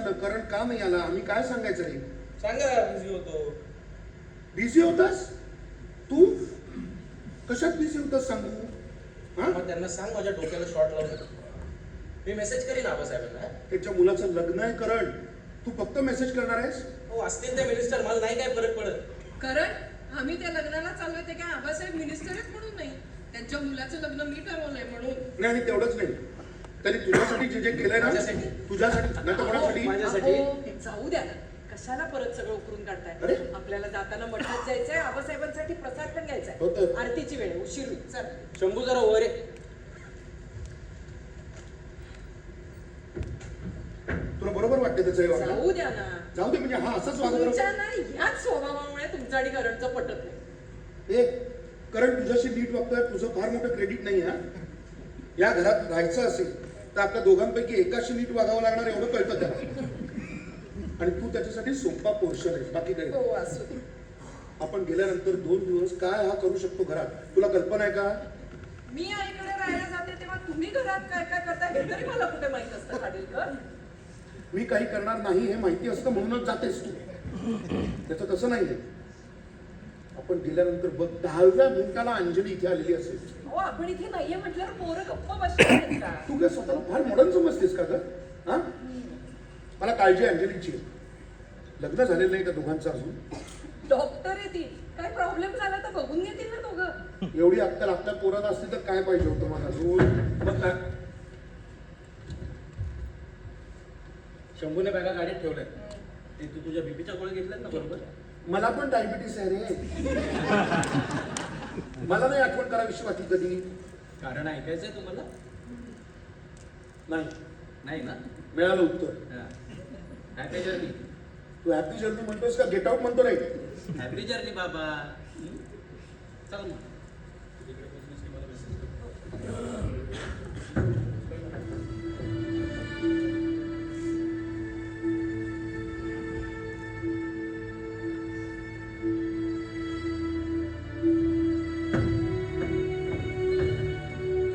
झालं? करण का नाही आला? आम्ही काय सांगायचं रे? सांगा बिझी होतो. बिझी होतास तू? कशात बिझी होतास सांगू? हा? मग त्यांना सांग माझ्या डोक्याला शॉर्ट लावून. मी मेसेज करीन आबासाहेबांना. त्याच्या मुलाचं लग्न आहे करण, तू फक्त मेसेज करणार आहेस? हो असतील ते मिनिस्टर, मला नाही काय फरक पडत. करण आम्ही त्या लग्नाला चाललोय ते काय आबासाहेब मिनिस्टर आहेत म्हणून नाही, त्यांच्या मुलाचं लग्न मी ठरवलंय म्हणून. नाही आणि तेवढंच नाही, तरी तुझ्यासाठी जे जे केलंय ना, माझ्यासाठी? तुझ्यासाठी नाही तर कोणासाठी? माझ्यासाठी? अहो, जाऊ द्या ना, कशाला परत सगळं उकरून अरे? काढताय? आपल्याला जाताना मठात जायचंय, आबासाहेबांसाठी प्रसाद पण घ्यायचा हो आहे. तर. आरतीची वेळ आहे, उशीर होईल. चल. शंभू जरा वर आहे. तुला बरोबर वाटते त्याचं हे वागणं? जाऊ द्या ना. जाऊ दे म्हणजे हा असंच वागत तुमच्या राहतो. ना याच स्वभावामुळे तुमचं आणि करणचं पटत नाही. एक करण तुझ्याशी नीट वागतोय, तुझं फार मोठं क्रेडिट नाही हा. या घरात राहायचं असेल तर आपल्या दोघांपैकी एकाशी नीट वागावं लागणार एवढं कळतं त्याला. आणि तू त्याच्यासाठी सोपा पोर्शन आहे, बाकी काही नाही. हो असू दे. आपण गेल्यानंतर 2 दिवस काय हा करू शकतो घरात, तुला कल्पना आहे का? मी आईकडे राहायला जाते तेव्हा तुम्ही घरात काय काय करता हे तरी मला कुठे माहित असतं खाडीलकर. मी काही करणार नाही हे माहिती असतं म्हणूनच जातेस तू. त्याचं तसं नाहीये. आपण गेल्यानंतर बघ 10व्या मिनिटाला अंजली इथे आलेली असेल. हो आपण इथे नाहीये म्हटल्यावर पोरं गप्प बसतात का? तू काय स्वतःला फार मॉडर्न समजतेस का ग? हा? मला काळजी आहे अंजलीची. लग्न झालेलं नाही का दोघांचं अजून? डॉक्टर आहे ती, काय प्रॉब्लेम झाला तर बघून घेतील ना दोघं. एवढी अक्कल आपल्या पोराला असती तर काय पाहिजे होतं मला अजून? बघ काय शंभूने बॅगा गाडीत ठेवलंय. ते तू तुझ्या बीपीच्या गोळ्या घेतल्यात ना बरोबर? मला पण डायबिटीस आहे रे. मला नाही आठवण करावीशी वाटली कधी. कारण ऐकायचंय तुम्हाला? नाही नाही ना? मिळालं उत्तर. Happy journey. तू हॅपी जर्नी म्हणतोस का गेट आउट म्हणतो रे? हॅपी जर्नी बाबा. चल मग.